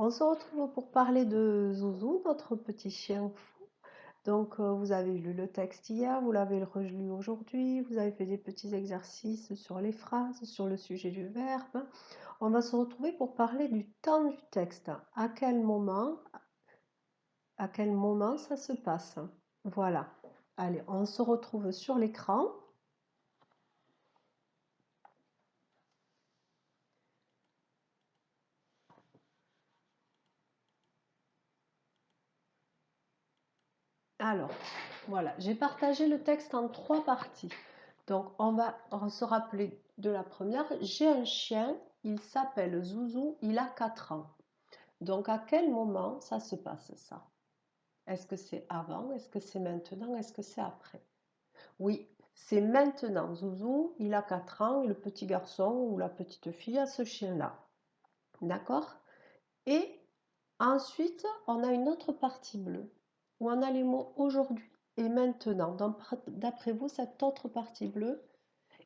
On se retrouve pour parler de Zouzou, notre petit chien fou. Donc, vous avez lu le texte hier, vous l'avez relu aujourd'hui, vous avez fait des petits exercices sur les phrases, sur le sujet du verbe. On va se retrouver pour parler du temps du texte. À quel moment ça se passe? Voilà. Allez, on se retrouve sur l'écran. Alors, voilà, j'ai partagé le texte en 3 parties. Donc, on va se rappeler de la première. J'ai un chien, il s'appelle Zouzou, il a 4 ans. Donc, à quel moment ça se passe, ça? Est-ce que c'est avant? Est-ce que c'est maintenant? Est-ce que c'est après? Oui, c'est maintenant. Zouzou, il a 4 ans et le petit garçon ou la petite fille a ce chien-là. D'accord? Et ensuite, on a une autre partie bleue où on a les mots aujourd'hui et maintenant. Donc, d'après vous, cette autre partie bleue,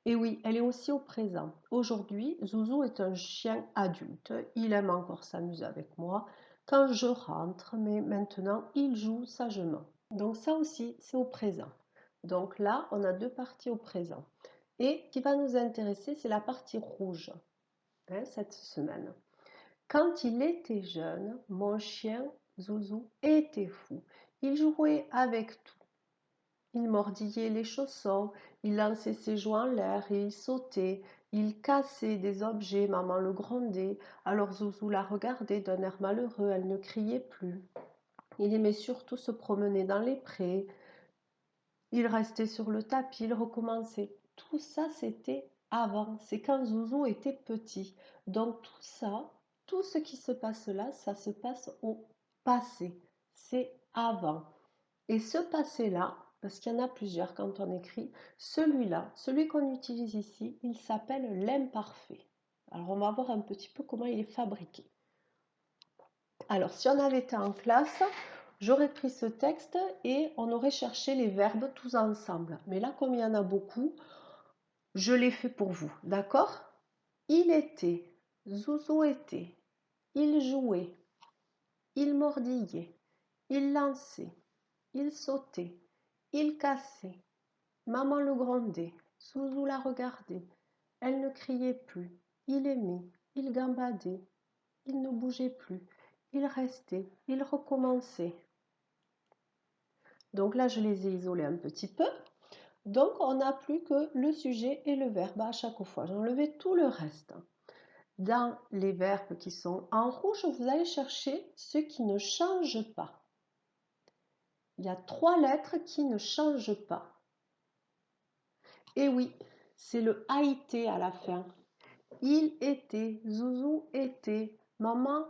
et oui, elle est aussi au présent. Aujourd'hui, Zouzou est un chien adulte. Il aime encore s'amuser avec moi quand je rentre, mais maintenant, il joue sagement. Donc ça aussi, c'est au présent. Donc là, on a deux parties au présent. Et ce qui va nous intéresser, c'est la partie rouge, cette semaine. Quand il était jeune, mon chien Zouzou était fou. Il jouait avec tout. Il mordillait les chaussons, il lançait ses jouets en l'air et il sautait. Il cassait des objets, maman le grondait. Alors Zouzou la regardait d'un air malheureux, elle ne criait plus. Il aimait surtout se promener dans les prés. Il restait sur le tapis, il recommençait. Tout ça, c'était avant. C'est quand Zouzou était petit. Donc tout ça, tout ce qui se passe là, ça se passe au passé. C'est avant. Et ce passé-là, parce qu'il y en a plusieurs quand on écrit, celui-là, celui qu'on utilise ici, il s'appelle l'imparfait. Alors on va voir un petit peu comment il est fabriqué. Alors si on avait été en classe, j'aurais pris ce texte et on aurait cherché les verbes tous ensemble. Mais là, comme il y en a beaucoup, je l'ai fait pour vous, d'accord? Il était, Zouzou était, il jouait, il mordillait, il lançait, il sautait, il cassait, maman le grondait, Zouzou la regardait, elle ne criait plus, il aimait, il gambadait, il ne bougeait plus, il restait, il recommençait. Donc là, je les ai isolés un petit peu. Donc, on n'a plus que le sujet et le verbe à chaque fois. J'ai enlevé tout le reste. Dans les verbes qui sont en rouge, vous allez chercher ceux qui ne changent pas. Il y a 3 lettres qui ne changent pas. Et oui, c'est le AIT à la fin. Il était, Zouzou était, maman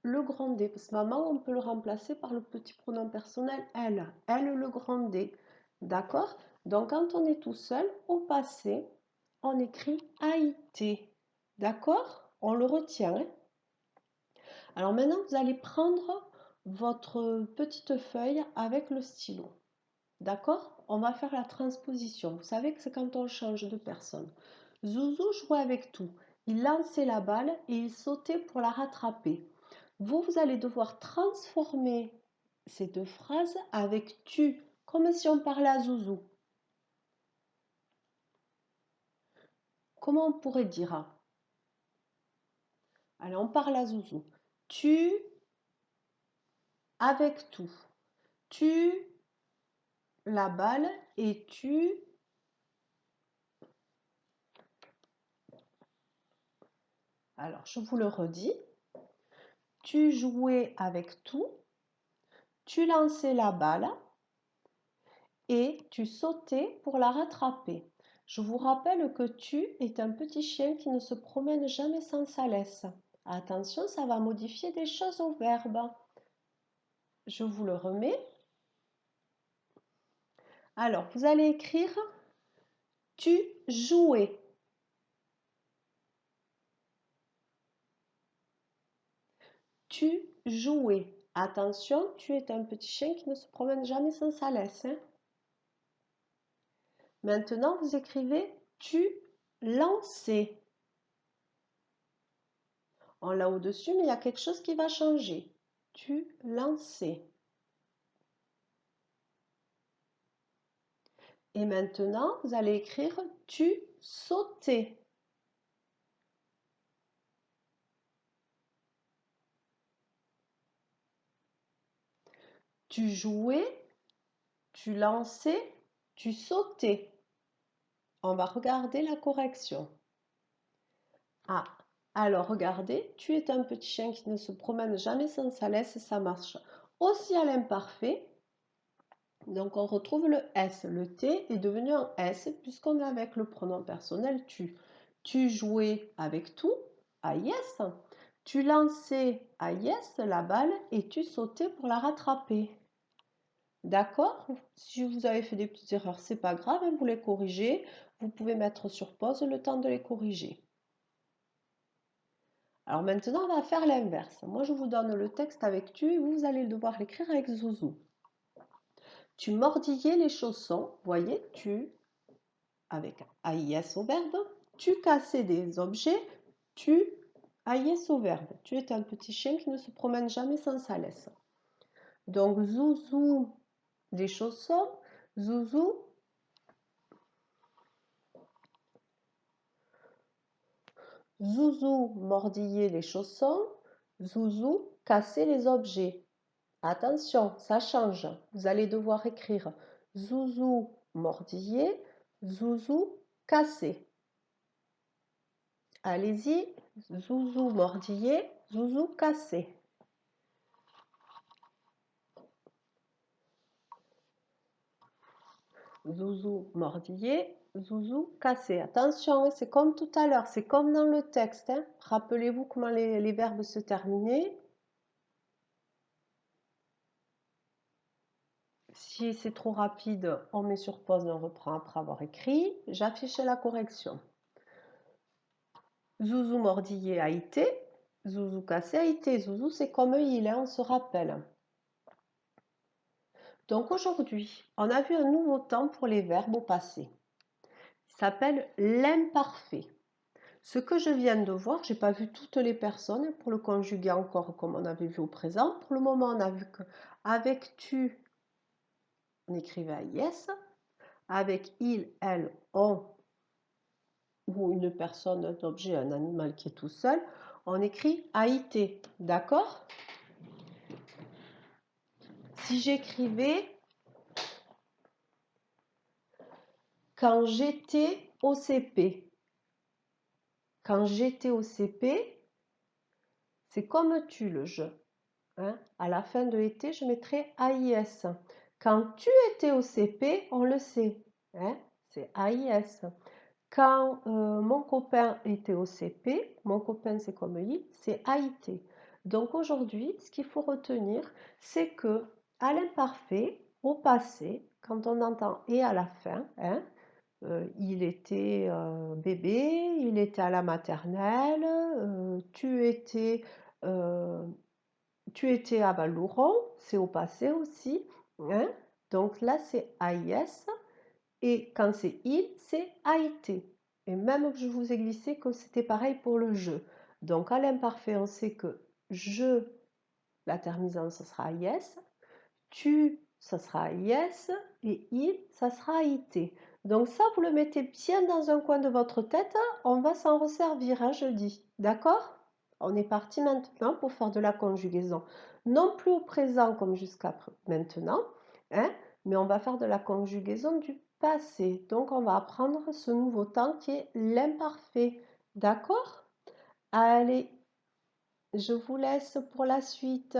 le grondait. Parce que maman, on peut le remplacer par le petit pronom personnel elle. Elle le grondait. D'accord? Donc, quand on est tout seul, au passé, on écrit a été. D'accord? On le retient. Hein? Alors maintenant, vous allez prendre votre petite feuille avec le stylo. D'accord? On va faire la transposition. Vous savez que c'est quand on change de personne. Zouzou jouait avec tout. Il lançait la balle et il sautait pour la rattraper. Vous allez devoir transformer ces deux phrases avec tu, comme si on parlait à Zouzou. Comment on pourrait dire? Allez, on parle à Zouzou. Tu avec tout. Tu la balle et tu. Alors, je vous le redis. Tu jouais avec tout. Tu lançais la balle et tu sautais pour la rattraper. Je vous rappelle que tu est un petit chien qui ne se promène jamais sans sa laisse. Attention, ça va modifier des choses au verbe. Je vous le remets. Alors, vous allez écrire tu jouais. Tu jouais. Attention, tu es un petit chien qui ne se promène jamais sans sa laisse. Hein. Maintenant, vous écrivez tu lançais. On l'a au-dessus, mais il y a quelque chose qui va changer. Tu lançais. Et maintenant, vous allez écrire tu sautais. Tu jouais, tu lançais, tu sautais. On va regarder la correction. Ah, alors regardez, tu es un petit chien qui ne se promène jamais sans sa laisse, ça marche aussi à l'imparfait. Donc on retrouve le S. Le T est devenu un S puisqu'on est avec le pronom personnel tu. Tu jouais avec tout, à yes. Tu lançais à yes la balle et tu sautais pour la rattraper. D'accord? Si vous avez fait des petites erreurs, c'est pas grave, vous les corrigez. Vous pouvez mettre sur pause le temps de les corriger. Alors maintenant, on va faire l'inverse. Moi, je vous donne le texte avec tu et vous allez devoir l'écrire avec Zouzou. Tu mordillais les chaussons, voyez, tu, avec AIS au verbe. Tu cassais des objets, tu, AIS au verbe. Tu es un petit chien qui ne se promène jamais sans sa laisse. Donc, Zouzou, les chaussons, Zouzou, Zouzou mordillait les chaussons, Zouzou cassait les objets. Attention, ça change. Vous allez devoir écrire Zouzou mordillait, Zouzou cassé. Allez-y, Zouzou mordillait, Zouzou cassé. Zouzou mordillait, Zouzou cassé. Attention, c'est comme tout à l'heure, c'est comme dans le texte. Hein. Rappelez-vous comment les verbes se terminaient. Si c'est trop rapide, on met sur pause et on reprend après avoir écrit. J'affiche la correction. Zouzou mordillé a été, Zouzou cassé a été. Zouzou, c'est comme il est, on se rappelle. Donc aujourd'hui, on a vu un nouveau temps pour les verbes au passé. Il s'appelle l'imparfait. Ce que je viens de voir, je n'ai pas vu toutes les personnes pour le conjuguer encore comme on avait vu au présent. Pour le moment, on a vu qu'avec tu, on écrivait yes. Avec il, elle, on, ou une personne, un objet, un animal qui est tout seul, on écrit a été. D'accord? Si j'écrivais quand j'étais au CP, quand j'étais au CP, c'est comme tu le jeu. Hein? À la fin de été, je mettrai AIS. Quand tu étais au CP, on le sait. Hein? C'est AIS. Quand mon copain était au CP, mon copain c'est comme il, c'est AIT. Donc aujourd'hui, ce qu'il faut retenir, c'est que à l'imparfait, au passé, quand on entend et à la fin, hein, il était bébé, il était à la maternelle, tu étais à Balouron, c'est au passé aussi. Hein. Donc là, c'est AIS. Et quand c'est il, c'est a été. Et même que je vous ai glissé que c'était pareil pour le je. Donc à l'imparfait, on sait que je, la terminaison, ce sera yes. Tu, ça sera yes. Et il, ça sera été. Donc ça, vous le mettez bien dans un coin de votre tête. On va s'en resservir un jeudi. D'accord? On est parti maintenant pour faire de la conjugaison. Non plus au présent comme jusqu'à maintenant, hein, mais on va faire de la conjugaison du passé. Donc on va apprendre ce nouveau temps qui est l'imparfait. D'accord? Allez, je vous laisse pour la suite.